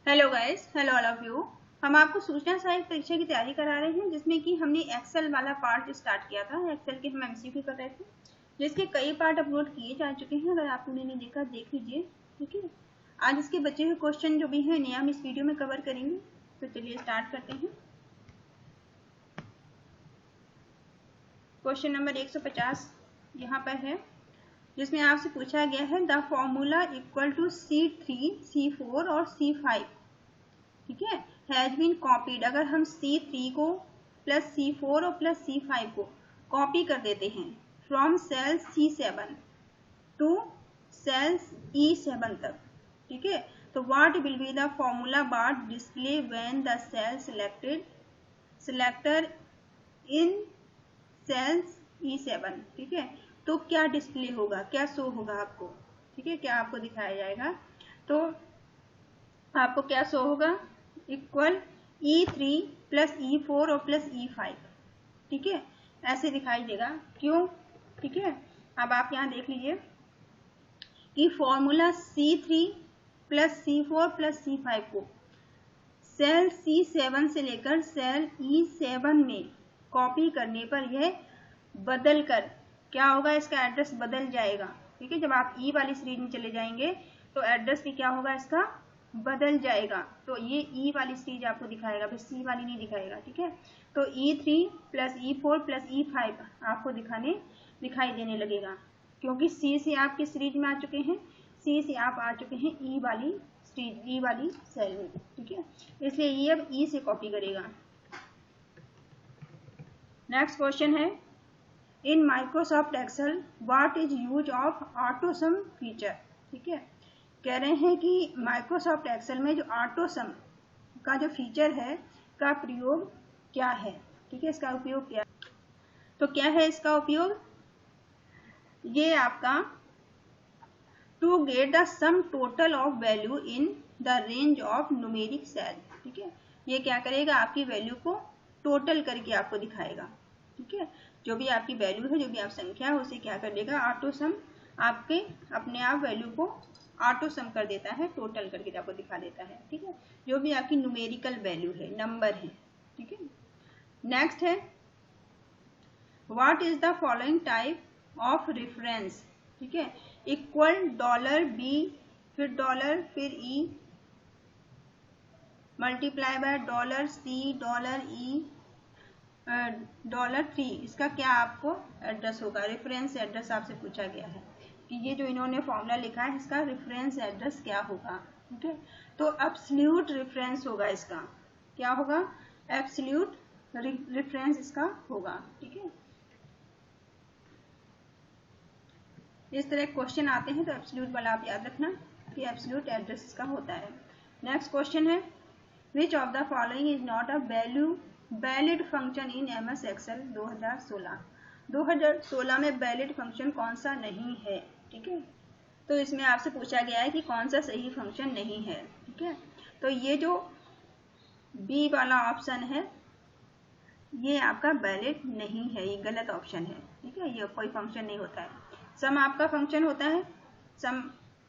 Hello guys, hello all of you. हम आपको सूचना सहायक परीक्षा की तैयारी करा रहे हैं, जिसमें कि हमने एक्सेल वाला पार्ट स्टार्ट किया था। एक्सेल के हम एमसीक्यू कर रहे थे, जिसके कई पार्ट अपलोड किए जा चुके हैं। अगर आपने नहीं देखा देख लीजिए, ठीक है। आज इसके बचे हुए क्वेश्चन जो भी हैं नए हम इस वीडियो में कवर करेंगे। तो चलिए स्टार्ट करते हैं। क्वेश्चन नंबर 150 यहाँ पर है, जिसमें आपसे पूछा गया है the formula equal to C3, C4 और C5, ठीक है, हैज बीन कॉपीड। अगर हम C3 को प्लस C4 और प्लस C5 को कॉपी कर देते हैं from cell C7 to sales E7 तक, ठीक है, तो what will be the formula bar display when the cell selector in cells E7, ठीक है। तो क्या डिस्प्ले होगा, क्या शो होगा आपको, ठीक है, क्या आपको दिखाया जाएगा। तो आपको क्या शो होगा, इक्वल E3 प्लस E4 और प्लस E5, ठीक है, ऐसे दिखाई देगा। क्यों, ठीक है। अब आप यहाँ देख लीजिए कि formula C3 plus C4 plus C5 को सेल C7 से लेकर सेल E7 में कॉपी करने पर यह बदल कर क्या होगा, इसका एड्रेस बदल जाएगा, ठीक है। जब आप E वाली सीरीज में चले जाएंगे तो एड्रेस भी क्या होगा, इसका बदल जाएगा। तो ये E वाली सीरीज आपको दिखाएगा, फिर C वाली नहीं दिखाएगा, ठीक है। तो E3 plus E4 plus E5 आपको दिखाई देने लगेगा, क्योंकि C से आप किस सीरीज में आ चुके हैं, C से आप आ चुके हैं E वाली सीरीज, E वाली सेल में, ठीक है। इसलिए ये अब E से कॉपी करेगा। नेक्स्ट क्वेश्चन है, in Microsoft Excel what is use of autosum feature, ठीक है। कह रहे हैं कि माइक्रोसॉफ्ट एक्सेल में जो ऑटोसम का जो फीचर है का प्रयोग क्या है, ठीक है, इसका उपयोग क्या है। तो क्या है इसका उपयोग, ये आपका to get the sum total of value in the range of numeric cell, ठीक है। ये क्या करेगा, आपकी वैल्यू को टोटल करके आपको दिखाएगा, ठीक है। जो भी आपकी वैल्यू है, जो भी आप संख्या है, उसे क्या कर देगा, ऑटोसम आपके अपने आप वैल्यू को ऑटो सम कर देता है, टोटल करके आपको दिखा देता है, ठीक है। जो भी आपकी न्यूमेरिकल वैल्यू है, नंबर है, ठीक है। नेक्स्ट है, what is the following type of reference, ठीक है, इक्वल $B फिर डॉलर फिर E multiply by $C $E $3, इसका क्या आपको एड्रेस होगा, रेफरेंस एड्रेस आपसे पूछा गया है कि ये जो इन्होंने फॉर्मूला लिखा है इसका रेफरेंस एड्रेस क्या होगा, ठीक है। तो एब्सोल्यूट रेफरेंस होगा, इसका क्या होगा, एब्सोल्यूट रेफरेंस इसका होगा, ठीक है। इस तरह क्वेश्चन आते हैं तो एब्सोल्यूट वाला आप याद रखना कि एब्सोल्यूट एड्रेस इसका होता है। नेक्स्ट क्वेश्चन है, which of the following is not a valid function in MS Excel 2016 में वैलिड फंक्शन कौन सा नहीं है, ठीक है। तो इसमें आपसे पूछा गया है कि कौन सा सही फंक्शन नहीं है, ठीक है। तो ये जो बी वाला ऑप्शन है ये आपका वैलिड नहीं है, ये गलत ऑप्शन है, ठीक है। ये कोई फंक्शन नहीं होता है। सम आपका फंक्शन होता है, सम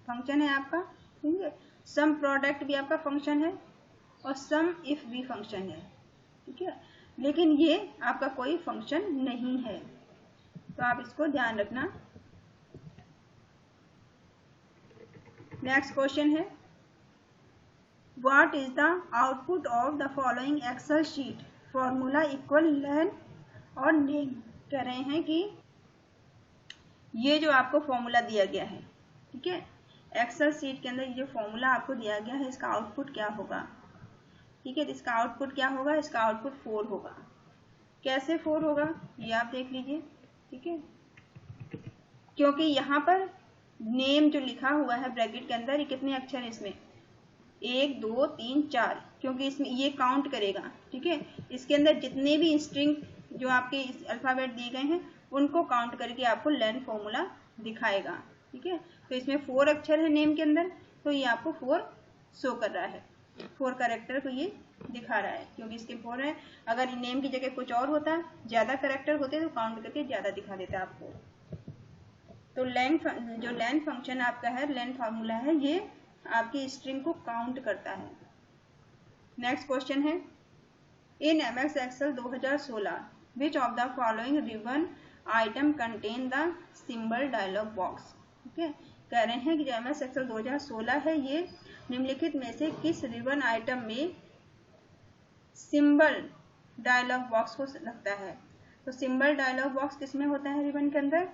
फंक्शन है आपका, ठीक है। सम प्रोडक्ट भी आपका फंक्शन है और सम इफ भी फंक्शन है, ठीक है। लेकिन ये आपका कोई फंक्शन नहीं है, तो आप इसको ध्यान रखना। नेक्स्ट क्वेश्चन है, what is the output of the following Excel sheet, formula equal len और नेम। कह रहे हैं कि ये जो आपको फॉर्मूला दिया गया है, ठीक है, एक्सेल शीट के अंदर ये जो फॉर्मूला आपको दिया गया है इसका आउटपुट क्या होगा, ठीक है। तो इसका आउटपुट क्या होगा, इसका आउटपुट 4 होगा। कैसे 4 होगा ये आप देख लीजिए, ठीक है, क्योंकि यहाँ पर नेम जो लिखा हुआ है ब्रैकेट के अंदर, ये कितने अक्षर है इसमें, 1 2 3 4, क्योंकि इसमें ये काउंट करेगा, ठीक है। इसके अंदर जितने भी स्ट्रिंग जो आपके इस अल्फाबेट दिए गए हैं उनको काउंट करके आपको लेन फॉर्मूला दिखाएगा, ठीक है। तो इसमें 4 अक्षर है नेम के अंदर, तो ये आपको 4 शो कर रहा है, 4 कैरेक्टर को ये दिखा रहा है, क्योंकि इसके 4 है। अगर नेम की जगह कुछ और होता, ज्यादा कैरेक्टर होते तो काउंट करके ज्यादा दिखा देता आपको। तो जो लेन फंक्शन आपका है, लेन फार्मूला है, ये आपकी स्ट्रिंग को काउंट करता है, नेक्स्ट क्वेश्चन है, in MS Excel 2016 which of the following ribbon item contain the symbol dialog box. ठीक है, कह रहे हैं कि जो MS Excel 2016 है ये निम्नलिखित में से किस रिबन आइटम में सिंबल डायलॉग बॉक्स को रखता है। तो सिंबल डायलॉग बॉक्स किस में होता है रिबन के अंदर,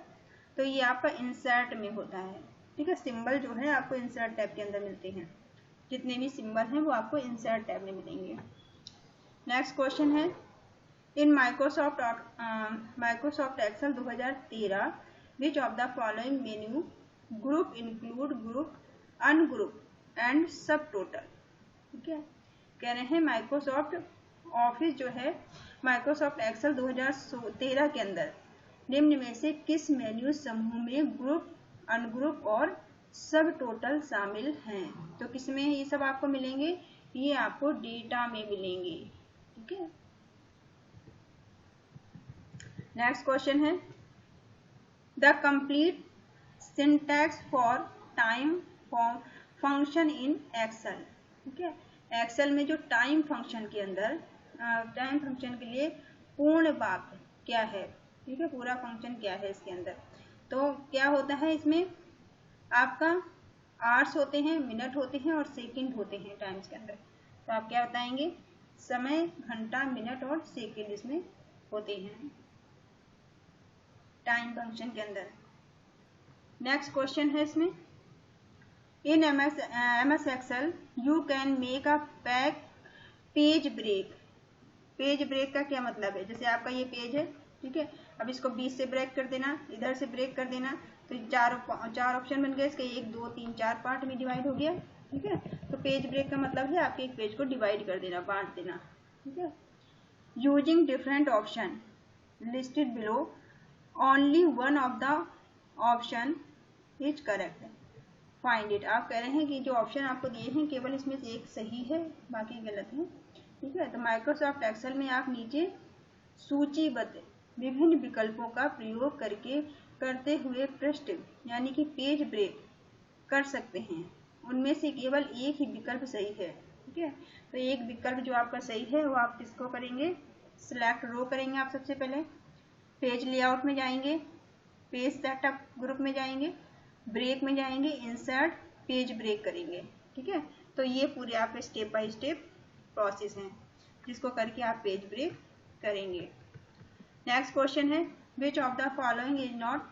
तो ये आपका इंसर्ट में होता है। ठीक है, सिंबल जो है आपको इंसर्ट टैब के अंदर मिलते हैं, जितने भी सिंबल हैं वो आपको इंसर्ट टैब में मिलेंगे। नेक्स्ट क्वेश्चन है, in Microsoft Excel 2013 which of the following menu group include group, ungroup and sub total. ठीक है, कह रहे हैं माइक्रोसॉफ्ट ऑफिस जो है माइक्रोसॉफ्ट एक्सेल 2013 के अंदर निम्न में से किस मेन्यू समूह में ग्रुप, अनग्रुप और सब टोटल शामिल हैं। तो किसमें ये सब आपको मिलेंगे, ये आपको डेटा में मिलेंगे। ठीक है, नेक्स्ट क्वेश्चन है, the complete syntax for time function in Excel. ठीक है, एक्सेल में जो टाइम फंक्शन के अंदर टाइम फंक्शन के लिए पूर्ण वाक्य क्या है। ठीक है, पूरा फंक्शन क्या है इसके अंदर, तो क्या होता है इसमें आपका आवर्स होते हैं, मिनट होते हैं और सेकंड होते हैं टाइम्स के अंदर। तो आप क्या बताएंगे, समय, घंटा, मिनट और सेकंड इसमें होते हैं टाइम फंक्शन के अंदर। नेक्स्ट क्वेश्चन है इसमें, in MS Excel you can make a page break. Page break का क्या मतलब है, जैसे आपका ये पेज है, ठीक है, अब इसको 20 से ब्रेक कर देना, इधर से ब्रेक कर देना, तो चार ऑप्शन बन गए इसके, 1 2 3 4 पार्ट में डिवाइड हो गया। ठीक है, तो पेज ब्रेक का मतलब है आपके एक पेज को डिवाइड कर देना, बांट देना। ठीक है, using different option listed below only one of the option is correct, find it. आप कह रहे हैं कि जो ऑप्शन आपको दिए हैं केवल इसमें से एक सही है, बाकी गलत है। ठीक है, तो माइक्रोसॉफ्ट एक्सेल में आप नीचे सूचीबद्ध विभिन्न विकल्पों का प्रयोग करते हुए पृष्ठ यानी कि पेज ब्रेक कर सकते हैं, उनमें से केवल एक ही विकल्प सही है। ठीक है, तो एक विकल्प जो आपका सही है वो आप किसको करेंगे, सिलेक्ट रो करेंगे। आप सबसे पहले पेज लेआउट में जाएंगे, पेज सेटअप ग्रुप में जाएंगे, ब्रेक में जाएंगे, इंसर्ट पेज ब्रेक करेंगे। ठीक है, तो ये पूरे आपके स्टेप बाय स्टेप प्रोसेस हैं जिसको करके आप पेज ब्रेक करेंगे। नेक्स्ट क्वेश्चन है, which of the following is not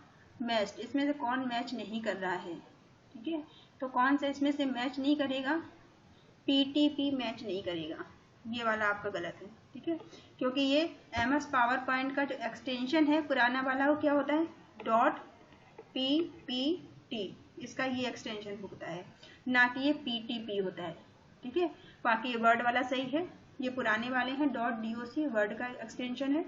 matched. इसमें से कौन मैच नहीं कर रहा है। ठीक है, तो कौन सा इसमें से मैच नहीं करेगा, PTP मैच नहीं करेगा, ये वाला आपका गलत है। ठीक है, क्योंकि ये MS पावर पॉइंट का जो एक्सटेंशन है पुराना वाला वो क्या होता है, .PPT, इसका ये एक्सटेंशन होता है, ना कि ये PTP होता है। ठीक है, बाकी ये वर्ड वाला सही है, ये पुराने वाले हैं .DOC वर्ड का एक्सटेंशन है,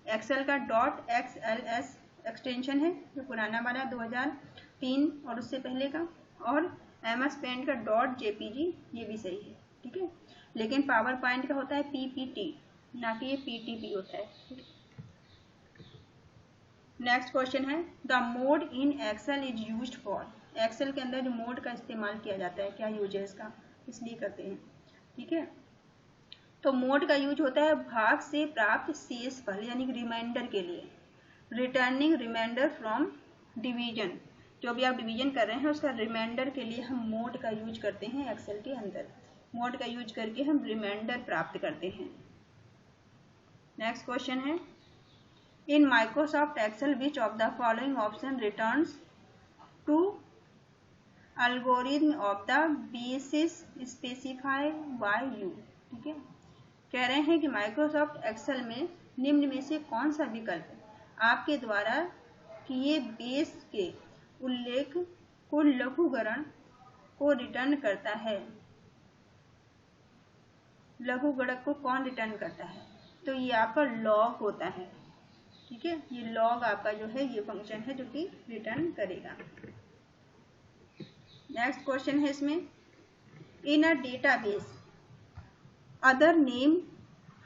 एक्सेल का .XLS एक्सटेंशन है जो पुराना वाला 2003 और उससे पहले का, और MS पेंट का .JPG ये भी सही है। ठीक है, लेकिन पावर पॉइंट का होता है PPT, ना कि ये PTP होता है। नेक्स्ट क्वेश्चन है, the mode in Excel is used for. Excel के अंदर जो मोड का इस्तेमाल किया जाता है, क्या यूज है इसका, इसलिए करते हैं। ठीक है, तो मोड का यूज होता है भाग से प्राप्त शेष फल यानी कि रिमाइंडर के लिए, रिटर्निंग रिमाइंडर फ्रॉम डिवीजन। जो भी आप डिवीजन कर रहे हैं उसका रिमाइंडर के लिए हम मोड का यूज करते हैं एक्सेल के अंदर, मोड का यूज करके हम रिमाइंडर प्राप्त करते हैं। नेक्स्ट क्वेश्चन है, in Microsoft Excel which of the following option returns to algorithm of the basis specify by you. ठीक है, कह रहे हैं कि माइक्रोसॉफ्ट एक्सेल में निम्न में से कौन सा विकल्प आपके द्वारा किए बेस के उल्लेख को लघुगणक को रिटर्न करता है। लघुगणक को कौन रिटर्न करता है, तो ये आपका लॉग होता है। ठीक है, ये लॉग आपका जो है ये फंक्शन है जो कि रिटर्न करेगा। नेक्स्ट क्वेश्चन है इसमें, in a database other name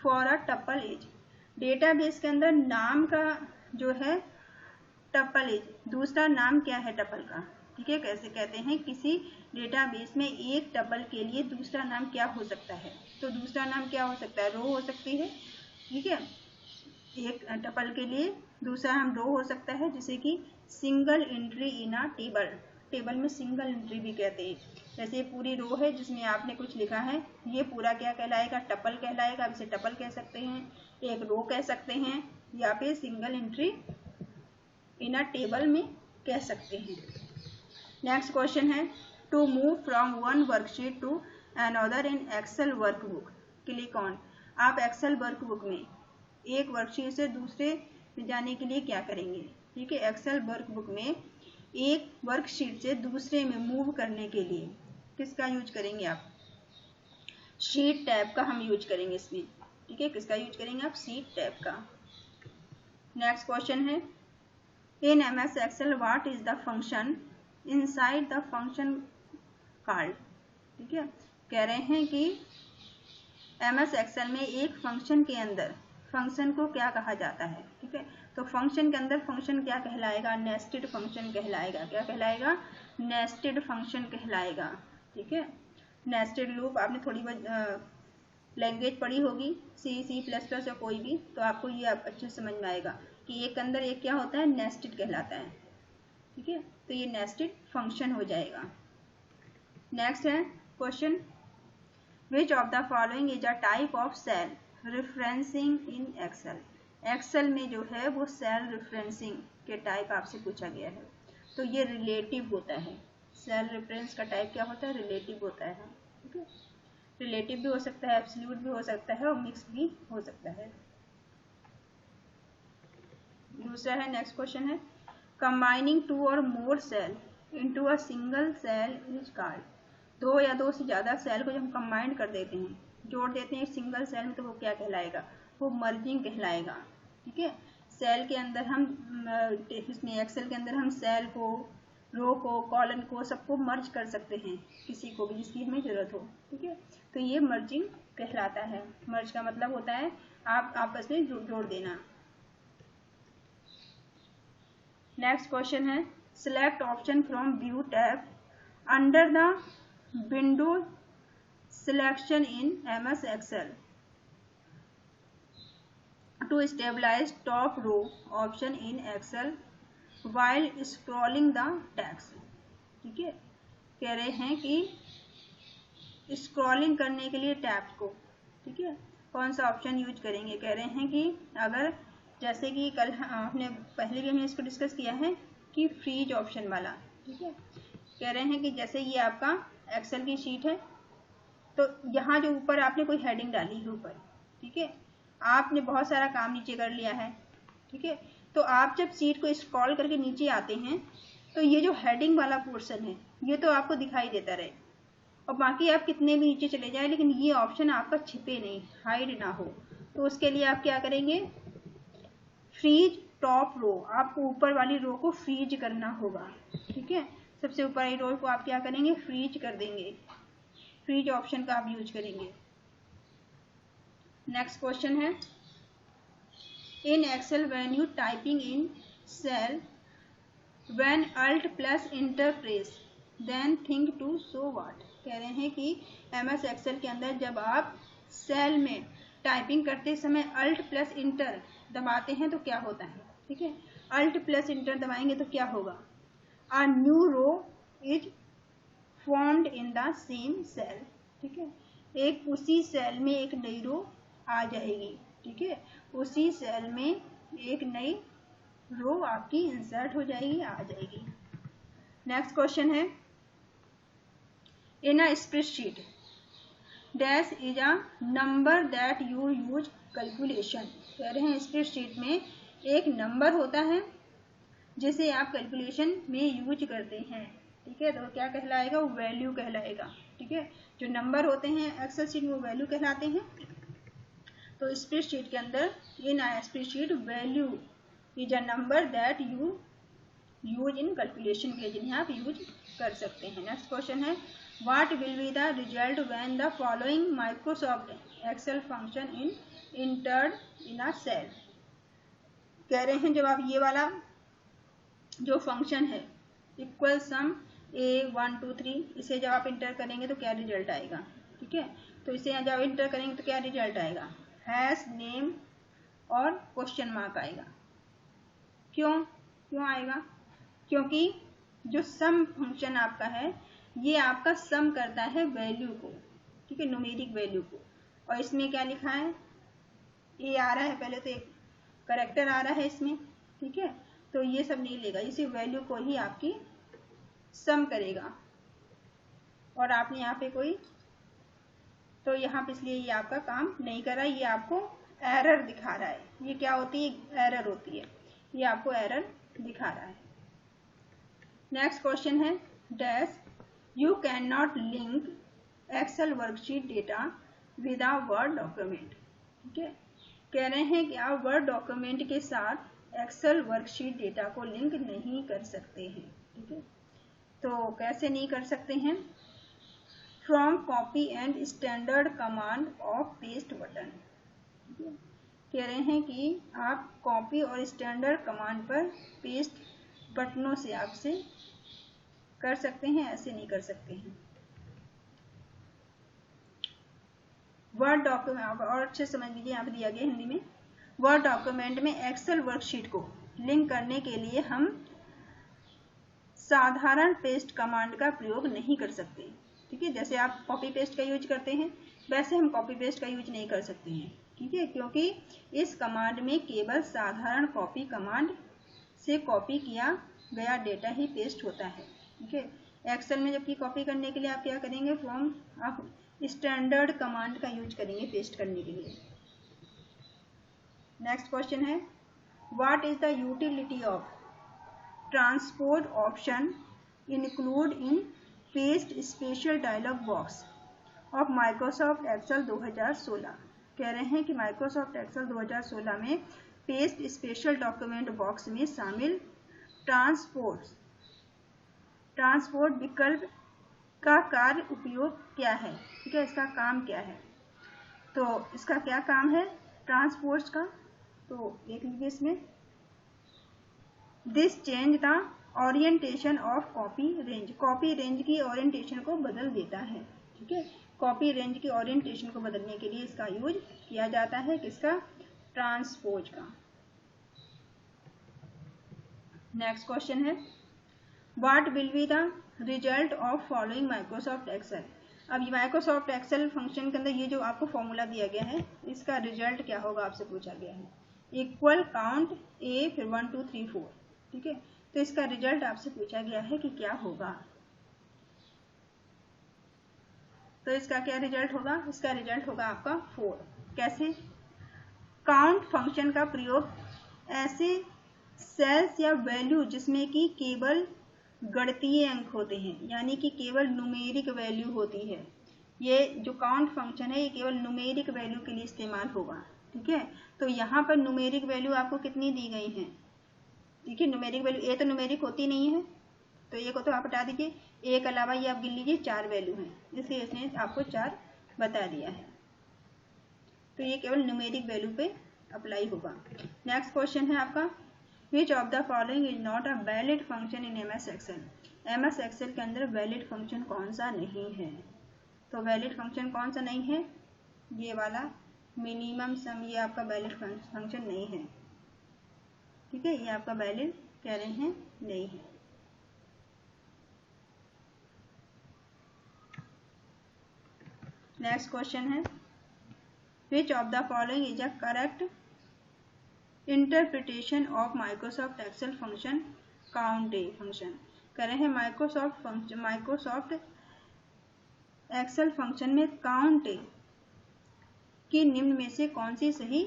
for a tuple is. Database के अंदर नाम का जो है टपल इज, दूसरा नाम क्या है टपल का, ठीक है, कैसे कहते हैं किसी डेटाबेस में एक टपल के लिए दूसरा नाम क्या हो सकता है। तो दूसरा नाम क्या हो सकता है, रो हो सकती है। ठीक है, एक टपल के लिए दूसरा नाम रो हो सकता है, जैसे कि single entry in a table, table में सिंगल एंट्री भी कहते हैं। जैसे पूरी रो है जिसमें आपने कुछ लिखा है, ये पूरा क्या कहलाएगा, टपल कहलाएगा। इसे टपल कह सकते हैं, एक रो कह सकते हैं, या फिर single entry in a table में कह सकते हैं। नेक्स्ट क्वेश्चन है, to move from one worksheet to another in Excel workbook, click on. आप एक्सेल वर्कबुक में एक वर्कशीट से दूसरे में जाने के लिए क्या करेंगे। ठीक है, एक्सेल वर्कबुक में एक वर्कशीट से दूसरे में मूव करने के लिए किसका यूज करेंगे आप, शीट टैब का हम यूज करेंगे इसमें। ठीक है, किसका यूज करेंगे आप, शीट टैब का। नेक्स्ट क्वेश्चन है, in MS Excel what is the function inside the function called. ठीक है, कह रहे हैं कि MS Excel में एक फंक्शन के अंदर फंक्शन को क्या कहा जाता है। ठीक है, तो फंक्शन के अंदर फंक्शन क्या कहलाएगा, नेस्टेड फंक्शन कहलाएगा। क्या कहलाएगा, नेस्टेड फंक्शन कहलाएगा। ठीक है, नेस्टेड लूप आपने थोड़ी बहुत लैंग्वेज पढ़ी होगी, C++ या कोई भी, तो आपको ये अच्छे से समझ में आएगा कि एक अंदर एक क्या होता है, नेस्टेड कहलाता है। ठीक है, तो ये नेस्टेड फंक्शन हो जाएगा। नेक्स्ट है question, which of the following is a type of cell referencing in Excel. Excel में जो है वो सेल रेफरेंसिंग के टाइप आपसे पूछा गया है, तो ये रिलेटिव होता है। सेल रेफरेंस का टाइप क्या होता है, रिलेटिव होता है। ठीक है, रिलेटिव भी हो सकता है, एब्सोल्यूट भी हो सकता है, और मिक्स भी हो सकता है। दूसरा है, नेक्स्ट क्वेश्चन है, combining two or more cell into a single cell is called. दो या दो से ज्यादा सेल को जब हम कंबाइन कर देते हैं, जोड़ देते हैं एक सिंगल सेल में, तो वो क्या कहलाएगा, वो मर्जिंग कहलाएगा। ठीक है, सेल के अंदर हम इसमें एक्सेल के अंदर हम सेल को, रो को, कॉलम को, सबको मर्ज कर सकते हैं, किसी को भी जिसकी हमें जरूरत हो। ठीक है, तो ये मर्जिंग कहलाता है। मर्ज का मतलब होता है आप आपस में जोड़ देना। नेक्स्ट क्वेश्चन है, select option from view tab under the window selection in MS Excel to stabilize top row option in Excel while scrolling the text। ठीक है, कह रहे हैं कि स्क्रॉलिंग करने के लिए टैब को, ठीक है, कौन सा ऑप्शन यूज करेंगे। कह रहे हैं कि अगर जैसे कि कल आपने पहले भी हमने इसको डिस्कस किया है कि फ्रीज ऑप्शन वाला। ठीक है, कह रहे हैं कि जैसे ये आपका एक्सेल की शीट है, तो यहाँ जो ऊपर आपने कोई हेडिंग डाली है ऊपर, ठीक है, आपने बहुत सारा काम नीचे कर लिया है। ठीक है, तो आप जब शीट को स्क्रॉल करके नीचे आते हैं, तो ये जो हेडिंग वाला पोर्शन है ये तो आपको दिखाई देता रहे, और बाकी आप कितने भी नीचे चले जाए, लेकिन ये ऑप्शन आपका छिपे नहीं, हाइड ना हो। तो उसके लिए आप क्या करेंगे, फ्रीज टॉप रो, आपको ऊपर वाली रो को फ्रीज करना होगा। ठीक है, सबसे ऊपर वाली रो को आप क्या करेंगे, फ्रीज कर देंगे, फ्रीज ऑप्शन का आप यूज करेंगे। नेक्स्ट क्वेश्चन है, in Excel when you typing in cell when alt plus enter press then think to show what. कह रहे हैं कि MS एक्सेल के अंदर जब आप सेल में टाइपिंग करते समय अल्ट प्लस इंटर दबाते हैं तो क्या होता है। ठीक है, अल्ट प्लस इंटर दबाएंगे तो क्या होगा, a new row is formed in the same cell. ठीक है, एक उसी सेल में एक नई रो आ जाएगी। ठीक है, उसी सेल में एक नई रो आपकी इंसर्ट हो जाएगी, आ जाएगी। नेक्स्ट क्वेश्चन है, in a spreadsheet dash is a number that you use calculation. कह रहे हैं स्प्रेडशीट में एक नंबर होता है जिसे आप कैलकुलेशन में यूज करते हैं। ठीक है, तो क्या कहलाएगा, वो वैल्यू कहलाएगा। ठीक है, जो नंबर होते हैं एक्सेल शीट में वो वैल्यू कहलाते हैं। तो स्प्रेडशीट के अंदर in a spreadsheet value is a number that you use in calculation के, जिन्हें आप यूज कर सकते हैं। नेक्स्ट क्वेश्चन है, what will be the result when the following Microsoft Excel function in entered in a cell. कह रहे हैं जब आप ये वाला जो फंक्शन है इक्वल सम ए 1 2 3, इसे जब आप इंटर करेंगे तो क्या रिजल्ट आएगा, ठीक है। तो इसे जब इंटर करेंगे तो क्या रिजल्ट आएगा, हैश नेम और क्वेश्चन मार्क आएगा। क्यों आएगा, क्योंकि जो सम फंक्शन आपका है ये आपका सम करता है वैल्यू को, ठीक है, न्यूमेरिक वैल्यू को। और इसमें क्या लिखा है, ए आ रहा है, पहले तो एक करेक्टर आ रहा है इसमें, ठीक है। तो ये सब नहीं लेगा, इसी वैल्यू को ही आपकी सम करेगा। और आपने यहाँ पे कोई, तो यहाँ पे इसलिए ये आपका काम नहीं कर रहा है, ये आपको एरर दिखा रहा है। ये क्या होती है, एरर होती है, ये आपको एरर दिखा रहा है। नेक्स्ट क्वेश्चन है dash you can not link Excel worksheet data with a word document, ठीक है। कह रहे हैं कि आप वर्ड डॉक्यूमेंट के साथ एक्सेल वर्कशीट डेटा को लिंक नहीं कर सकते हैं, ठीक है। तो कैसे नहीं कर सकते हैं, from copy and standard command of paste button, कह रहे हैं कि आप कॉपी और स्टैंडर्ड कमांड पर पेस्ट बटनों से आपसे कर सकते हैं, ऐसे नहीं कर सकते हैं। वर्ड डॉक्यूमेंट और अच्छे समझ लीजिए, यहाँ पे दिया गया हिंदी में, वर्ड डॉक्यूमेंट में एक्सेल वर्कशीट को लिंक करने के लिए हम साधारण पेस्ट कमांड का प्रयोग नहीं कर सकते, ठीक है। जैसे आप कॉपी पेस्ट का यूज करते हैं वैसे हम कॉपी पेस्ट का यूज नहीं कर सकते हैं, ठीक है, क्योंकि इस कमांड में केवल साधारण कॉपी कमांड से कॉपी किया गया डेटा ही पेस्ट होता है, ठीक है। एक्सेल में जबकि कॉपी करने के लिए आप क्या करेंगे, फ्रॉम आप स्टैंडर्ड कमांड का यूज करेंगे पेस्ट करने के लिए। नेक्स्ट क्वेश्चन है what is the utility of transport option include in paste special dialog box of Microsoft Excel 2016। कह रहे हैं कि माइक्रोसॉफ्ट एक्सेल 2016 में पेस्ट स्पेशल डॉक्यूमेंट बॉक्स में शामिल ट्रांसपोर्ट विकल्प का कार्य उपयोग क्या है, ठीक है, इसका काम क्या है। तो इसका क्या काम है ट्रांसपोर्ट का, तो देख लीजिए इसमें, this change the orientation of copy range, copy range की ओरिएंटेशन को बदल देता है, ठीक है। कॉपी रेंज की ओरिएंटेशन को बदलने के लिए इसका यूज किया जाता है, किसका, ट्रांसपोज का। नेक्स्ट क्वेश्चन है what will be the result of following Microsoft Excel. अब ये माइक्रोसॉफ्ट एक्सेल फंक्शन के अंदर ये जो आपको फॉर्मूला दिया गया है इसका रिजल्ट क्या होगा आपसे पूछा गया है, इक्वल काउंट ए फिर 1 2 3 4, ठीक है। तो इसका रिजल्ट आपसे पूछा गया है कि क्या होगा, तो इसका क्या रिजल्ट होगा, इसका रिजल्ट होगा आपका 4। कैसे, काउंट फंक्शन का प्रयोग ऐसे सेल्स या वैल्यू जिसमें कि केवल गणितीय अंक होते हैं, यानी कि केवल न्यूमेरिक वैल्यू होती है, ये जो काउंट फंक्शन है ये केवल न्यूमेरिक वैल्यू के लिए इस्तेमाल होगा, ठीक है। तो यहाँ पर न्यूमेरिक वैल्यू आपको कितनी दी गई है, देखिए न्यूमेरिक वैल्यू ए तो न्यूमेरिक होती नहीं है, तो ए को तो आप हटा दीजिए, ए के अलावा ये आप गिन लीजिए 4 वैल्यू हैं, इसलिए इसने आपको 4 बता दिया है, तो ये केवल न्यूमेरिक वैल्यू पे अप्लाई होगा। नेक्स्ट क्वेश्चन है आपका which of the following is not a valid function in MS Excel. MS Excel के अंदर वैलिड फंक्शन कौन सा नहीं है, तो वैलिड फंक्शन कौन सा नहीं है, ये वाला मिनिमम सम, ये आपका वैलिड फंक्शन नहीं है, ठीक है, ये आपका वैलिड कह रहे हैं नहीं है। नेक्स्ट क्वेश्चन है which of the following is a correct interpretation of Microsoft Excel function count A function. कह रहे हैं माइक्रोसॉफ्ट एक्सेल फंक्शन में काउंट ए की निम्न में से कौन सी सही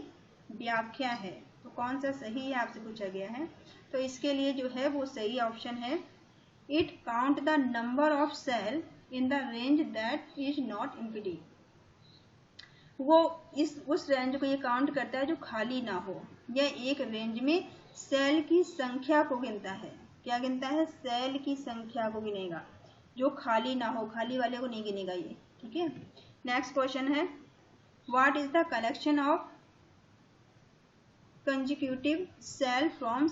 व्याख्या है, तो कौन सा सही है आपसे पूछा गया है। तो इसके लिए जो है वो सही ऑप्शन है it count the number of cell in the range that is not empty. वो उस रेंज को ये काउंट करता है जो खाली ना हो, यह एक रेंज में सेल की संख्या को गिनता है, क्या गिनता है, सेल की संख्या को गिनेगा, जो खाली ना हो, खाली वाले को नहीं गिनेगा ये, ठीक है। नेक्स्ट क्वेश्चन है what is the collection of consecutive cell from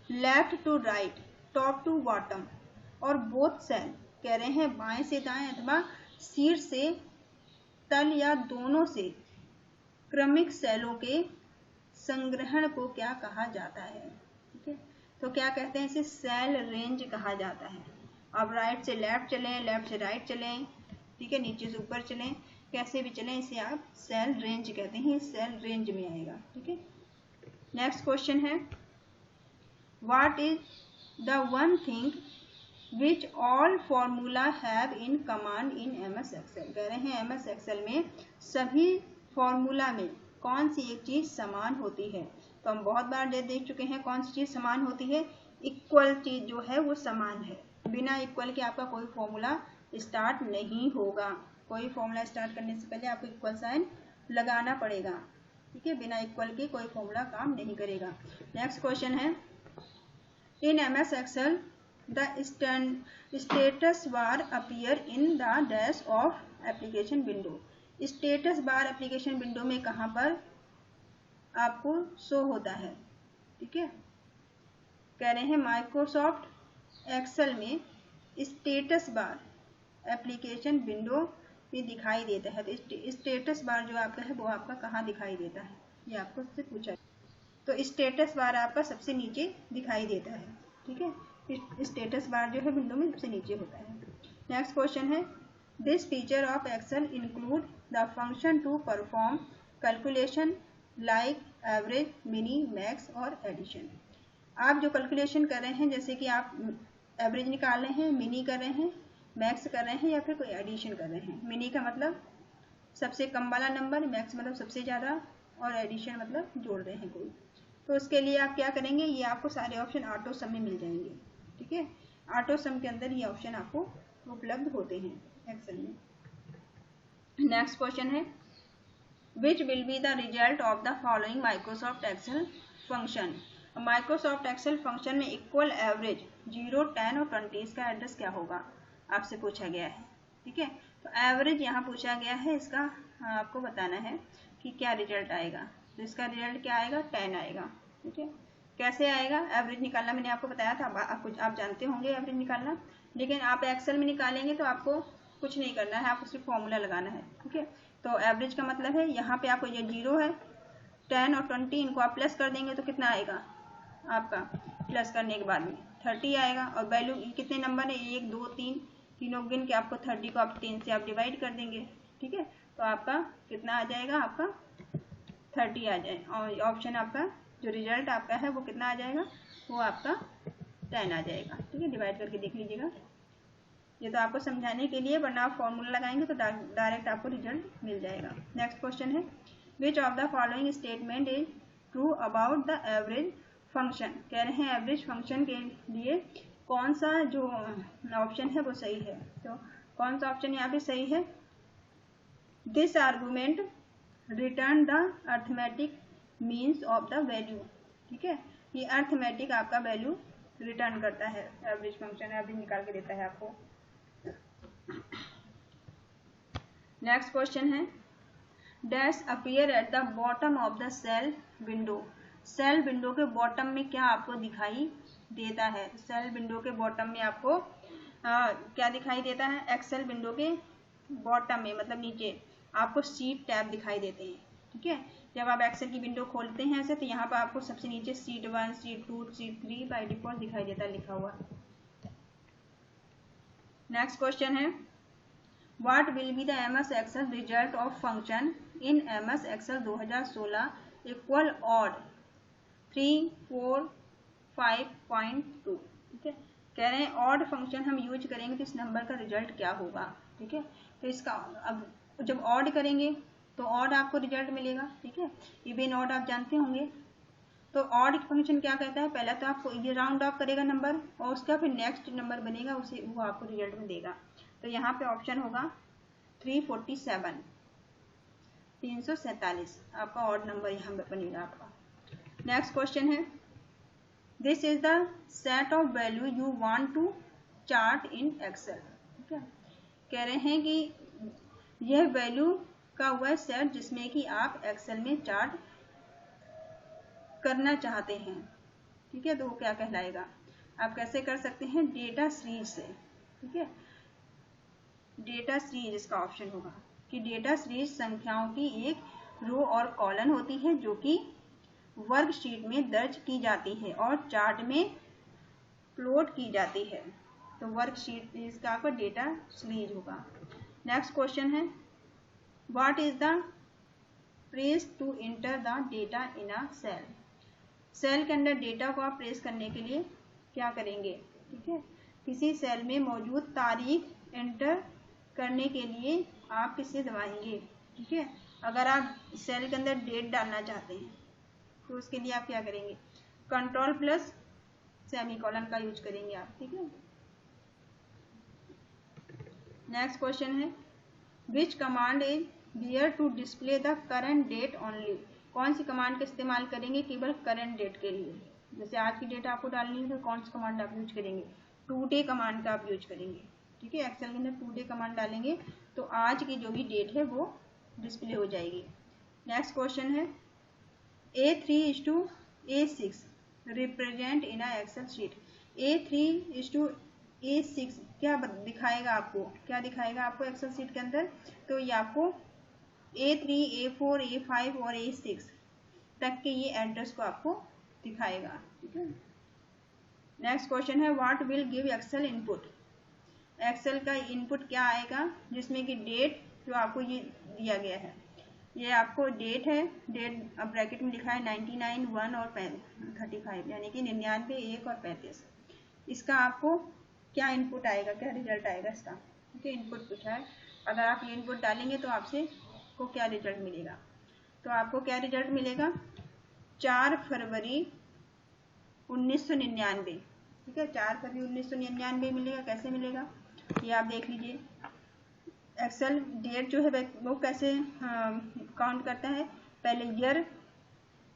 left to right top to bottom और बोथ सेल, कह रहे हैं बाएं से दाएं अथवा शीर्ष से तल या दोनों से क्रमिक सेलों के संग्रहण को क्या कहा जाता है। ठीक है, तो क्या कहते हैं, इसे सेल रेंज कहा जाता है। आप राइट से लेफ्ट चलें, लेफ्ट से राइट चलें, ठीक है, नीचे से ऊपर चलें, कैसे भी चलें, इसे आप सेल रेंज कहते हैं, सेल रेंज में आएगा। ठीक है, नेक्स्ट क्वेश्चन है, what is the one thing which all formula have in command in MS Excel. कह रहे हैं MS एक्सेल में सभी फॉर्मूला में कौन सी एक चीज समान होती है। तो हम बहुत बार देख चुके हैं कौन सी चीज समान होती है, इक्वल चीज जो है वो समान है। बिना इक्वल के आपका कोई फॉर्मूला स्टार्ट नहीं होगा। कोई फॉर्मूला स्टार्ट करने से पहले आपको इक्वल साइन लगाना पड़ेगा। ठीक है, बिना इक्वल के कोई फॉर्मूला काम नहीं करेगा। नेक्स्ट क्वेश्चन है, in MS Excel the status bar appear in the dash of application window. Status bar application window में कहाँ पर आपको शो होता है। ठीक है, कह रहे हैं माइक्रोसॉफ्ट एक्सेल में स्टेटस बार एप्लीकेशन विंडो में दिखाई देता है। तो स्टेटस बार जो आपका है वो आपका कहाँ दिखाई देता है, ये आपको उससे पूछा। तो स्टेटस बार आपका सबसे नीचे दिखाई देता है। ठीक है, स्टेटस बार जो है विंडो में सबसे नीचे होता है। नेक्स्ट क्वेश्चन है, this feature of Excel include the function to perform calculation like average, mini, max और एडिशन। आप जो कैलकुलेशन कर रहे हैं, जैसे कि आप एवरेज निकाल रहे हैं, मिनी कर रहे हैं, मैक्स कर रहे हैं या फिर कोई एडिशन कर रहे हैं। मिनी का मतलब सबसे कम वाला नंबर, मैक्स मतलब सबसे ज़्यादा, और एडिशन मतलब जोड़ रहे हैं कोई। तो उसके लिए आप क्या करेंगे, ये आपको सारे ऑप्शन ऑटो सम में मिल जाएंगे। ठीक है, ऑटो सम के अंदर ये ऑप्शन आपको उपलब्ध होते हैं एक्सेल में। नेक्स्ट क्वेश्चन है, which will be the result of the following Microsoft Excel function. Microsoft Excel function में इक्वल एवरेज 0, 10 और 20 इसका एड्रेस क्या होगा, आपसे पूछा गया है। ठीक है, तो एवरेज यहाँ पूछा गया है, इसका आपको बताना है कि क्या रिजल्ट आएगा। तो इसका रिजल्ट क्या आएगा, 10 आएगा। ठीक है, कैसे आएगा, एवरेज निकालना मैंने आपको बताया था, आप जानते होंगे एवरेज निकालना, लेकिन आप एक्सेल में निकालेंगे तो आपको कुछ नहीं करना है, आपको सिर्फ फॉर्मूला लगाना है। ठीक है, तो एवरेज का मतलब है यहाँ पे आपको ये 0 है, 10 और 20 इनको आप प्लस कर देंगे तो कितना आएगा आपका, प्लस करने के बाद में 30 आएगा। और वैल्यू कितने नंबर है, 1, 2, 3, तीनों गिन के आपको 30 को आप 10 से आप डिवाइड कर देंगे। ठीक है, तो आपका कितना आ जाएगा, आपका 30 आ जाए, और ऑप्शन आपका जो रिजल्ट आपका है वो कितना आ जाएगा, वो आपका 10 आ जाएगा। ठीक है, डिवाइड करके देख लीजिएगा, ये तो आपको समझाने के लिए, वरना आप फॉर्मूला लगाएंगे तो डायरेक्ट आपको रिजल्ट मिल जाएगा। नेक्स्ट क्वेश्चन है, which of the following statement is true about the average function. कह रहे हैं एवरेज फंक्शन के लिए कौन सा जो ऑप्शन है वो सही है। तो कौन सा ऑप्शन यहाँ पे सही है, this argument return the arithmetic means of the value. ठीक है, ये अर्थमेटिक आपका वैल्यू रिटर्न करता है, एवरेज फंक्शन एवरेज निकाल के देता है आपको। नेक्स्ट क्वेश्चन है, dash appear at the bottom of the cell window. Cell window के बॉटम में क्या आपको दिखाई देता है, सेल विंडो के बॉटम में आपको क्या दिखाई देता है, एक्सेल विंडो के बॉटम में मतलब नीचे आपको शीट टैब दिखाई देते हैं। ठीक है, जब आप एक्सेल की विंडो खोलते हैं ऐसे, तो यहाँ पर आपको सबसे नीचे sheet 1, sheet 2, sheet 3 by default दिखाई देता है लिखा हुआ। नेक्स्ट क्वेश्चन है, what will be the MS Excel result of function in MS Excel 2016 equal odd 3, 4, 5.2। ठीक है, कह रहे हैं ऑड फंक्शन हम यूज करेंगे तो इस नंबर का रिजल्ट क्या होगा। ठीक है, तो इसका अब जब ऑड करेंगे तो ऑड आपको रिजल्ट मिलेगा। ठीक है, इवन ऑड आप जानते होंगे। तो ऑड फंक्शन क्या कहता है, पहला तो आपको ये राउंड ऑफ करेगा नंबर और उसका फिर नेक्स्ट नंबर बनेगा उसे वो आपको रिजल्ट में देगा। तो यहाँ पे ऑप्शन होगा 347, 347 आपका ऑड नंबर यहाँ पे बनेगा आपका। नेक्स्ट क्वेश्चन है, this is the set of value you want to chart in Excel. ठीक है, कह रहे हैं कि यह वैल्यू का वह सेट जिसमें कि आप एक्सेल में चार्ट करना चाहते हैं। ठीक है, तो वो क्या कहलाएगा, आप कैसे कर सकते हैं, डेटा सीरीज से। ठीक है, डेटा सीरीज इसका ऑप्शन होगा कि डेटा सीरीज संख्याओं की एक रो और कॉलम होती है जो कि वर्कशीट में दर्ज की जाती है और चार्ट में प्लॉट की जाती है। तो वर्कशीट इसका आपका डेटा सीरीज होगा। नेक्स्ट क्वेश्चन है, what is the press to enter the data in a cell. Cell के अंदर डेटा को आप प्रेस करने के लिए क्या करेंगे, ठीक है, किसी सेल में मौजूद तारीख एंटर करने के लिए आप किसे दबाएंगे। ठीक है, अगर आप सेल के अंदर डेट डालना चाहते हैं तो उसके लिए आप क्या करेंगे, कंट्रोल प्लस सेमीकोलन का यूज करेंगे आप। ठीक है, नेक्स्ट क्वेश्चन है, which command is there to display the current date only. कौन सी कमांड का इस्तेमाल करेंगे केवल करंट डेट के लिए। जैसे आज की डेट आपको डालनी है तो कौन सी कमांड आप यूज करेंगे, टू डे कमांड का आप यूज करेंगे। ठीक है, एक्सेल के अंदर टू डे कमांड डालेंगे तो आज की जो भी डेट है वो डिस्प्ले हो जाएगी। नेक्स्ट क्वेश्चन है, A3:A6 represent in a Excel sheet. A3:A6 क्या दिखाएगा आपको, क्या दिखाएगा आपको एक्सेल शीट के अंदर, तो ये आपको A3, A4, A5 और A6 तक के ये एड्रेस को आपको दिखाएगा। ठीक है, नेक्स्ट क्वेश्चन है, what will give Excel input. Excel का इनपुट क्या आएगा, जिसमें कि डेट जो आपको ये दिया गया है, ये आपको डेट है, डेट अब ब्रैकेट में लिखा है 99, 1 और 35, यानी कि 99, 1 और 35। इसका आपको क्या इनपुट आएगा, क्या रिजल्ट आएगा इसका। ठीक है, इनपुट पूछा है, अगर आप ये इनपुट डालेंगे तो आपसे को क्या रिजल्ट मिलेगा, तो आपको क्या रिजल्ट मिलेगा, 4 फरवरी 1999। ठीक है, 4 फरवरी 1999 मिलेगा। कैसे मिलेगा ये आप देख लीजिए। एक्सेल डेट जो है वो कैसे काउंट करता है, पहले ईयर,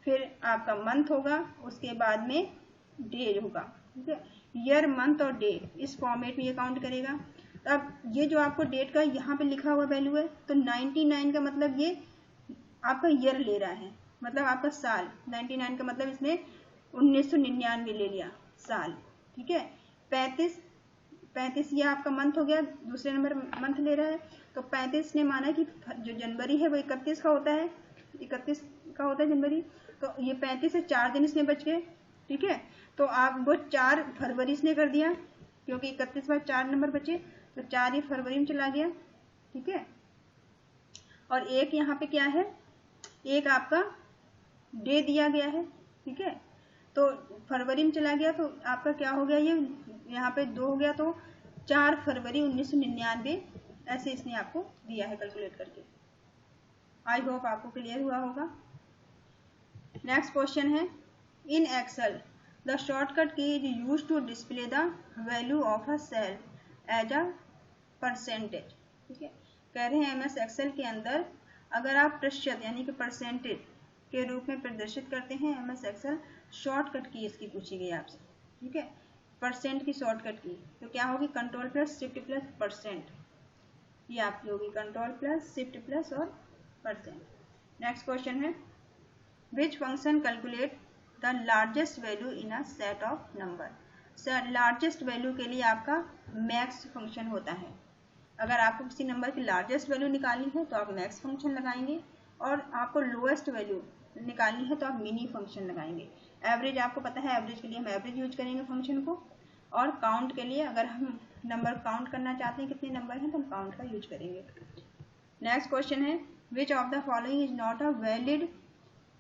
फिर आपका मंथ होगा, उसके बाद में डे होगा। ठीक है, ईयर, मंथ और डे इस फॉर्मेट में ये काउंट करेगा। अब ये जो आपको डेट का यहाँ पे लिखा हुआ वैल्यू है, तो 99 का मतलब ये आपका ईयर ले रहा है, मतलब आपका साल। 99 का मतलब इसने 1999 ले लिया साल। ठीक है, 35 ये आपका मंथ हो गया, दूसरे नंबर मंथ ले रहा है, तो 35 ने माना कि जो जनवरी है वो 31 का होता है, 31 का होता है जनवरी, तो ये 35 से 4 दिन इसमें बच गए। ठीक है, तो आप वो 4 फरवरी इसने कर दिया, क्योंकि 31 बाद 4 नंबर बचे, तो 4 ये फरवरी में चला गया। ठीक है, और एक यहाँ पे क्या है, एक आपका डे दिया गया है। ठीक है, तो फरवरी में चला गया, तो आपका क्या हो गया, ये यहाँ पे 2 हो गया, तो 4 फरवरी 1999 ऐसे इसने आपको दिया है कैलकुलेट करके। आई होप आपको क्लियर हुआ होगा। नेक्स्ट क्वेश्चन है, in Excel the shortcut key is use to display the value of a cell as a percentage. ठीक है, कह रहे हैं MS एक्सेल के अंदर अगर आप प्रतिशत यानी कि परसेंटेज के रूप में प्रदर्शित करते हैं MS एक्सेल, शॉर्टकट की इसकी पूछी गई आपसे। ठीक है, परसेंट की शॉर्टकट की तो क्या होगी, control plus shift plus percent, ये आपकी होगी कंट्रोल प्लस शिफ्ट प्लस और परसेंट। नेक्स्ट क्वेश्चन है, which function calculate the largest value in a set of number. Largest value के लिए आपका मैक्स फंक्शन होता है। अगर आपको किसी नंबर की लार्जेस्ट वैल्यू निकालनी है तो आप मैक्स फंक्शन लगाएंगे, और आपको लोएस्ट वैल्यू निकालनी है तो आप मिनी फंक्शन लगाएंगे। एवरेज आपको पता है, एवरेज के लिए हम एवरेज यूज करेंगे फंक्शन को, और काउंट के लिए अगर हम नंबर काउंट करना चाहते हैं कितने नंबर हैं तो हम काउंट का यूज करेंगे। नेक्स्ट क्वेश्चन है, which of the following is not a valid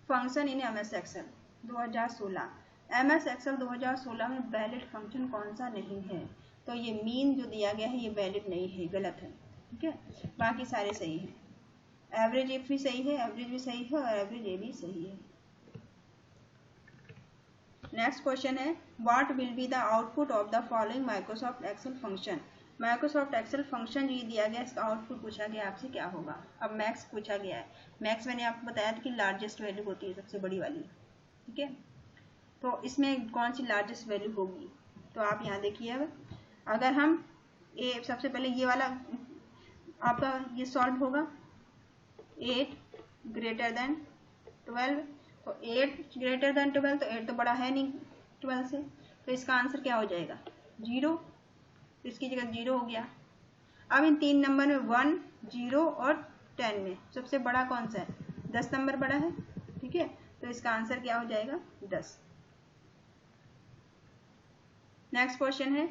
function in MS Excel 2016। MS Excel 2016 में वैलिड फंक्शन कौन सा नहीं है, तो ये मीन जो दिया गया है ये वैलिड नहीं है, गलत है। ठीक है, बाकी सारे सही हैं, एवरेज इफ भी सही है, एवरेज भी सही है और एवरेज ए भी सही है। नेक्स्ट क्वेश्चन है, what will be the output of the following Microsoft Excel function. Microsoft Excel function जो ये दिया गया इसका आउटपुट पूछा गया आपसे क्या होगा। अब मैक्स पूछा गया है, मैक्स मैंने आपको बताया था कि लार्जेस्ट वैल्यू होती है सबसे बड़ी वाली। ठीक है, तो इसमें कौन सी लार्जेस्ट वैल्यू होगी, तो आप यहाँ देखिए। अब अगर हम सबसे पहले ये वाला आपका ये सॉल्व होगा, 8 ग्रेटर देन 12, तो 8 ग्रेटर देन 12, तो 8 तो बड़ा है नहीं 12 से, तो इसका आंसर क्या हो जाएगा 0, इसकी जगह 0 हो गया। अब इन 3 नंबर में 1, 0 और 10 में सबसे बड़ा कौन सा है, 10 नंबर बड़ा है, ठीक है, तो इसका आंसर क्या हो जाएगा 10। नेक्स्ट क्वेश्चन है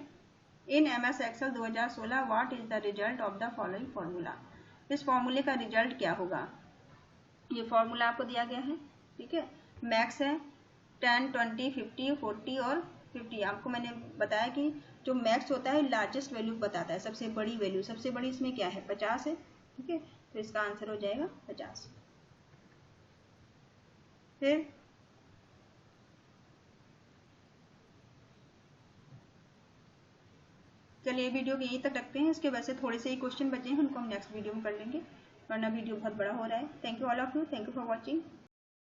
in MS Excel 2016 what is the result of the following formula. इस फॉर्मूले का रिजल्ट क्या होगा, ये फॉर्मूला आपको दिया गया है, ठीक है, मैक्स है 10, 20, 50, 40 और 50। आपको मैंने बताया कि जो मैक्स होता है लार्जेस्ट वैल्यू बताता है, सबसे बड़ी वैल्यू, सबसे बड़ी इसमें क्या है 50 है, ठीक है, तो इसका आंसर हो जाएगा 50। फिर चलिए वीडियो को यहीं तक रखते हैं, इसके वैसे थोड़े से ही क्वेश्चन बचे हैं, उनको हम नेक्स्ट वीडियो में कर लेंगे, वरना वीडियो बहुत बड़ा हो रहा है। Thank you all of you, thank you for watching.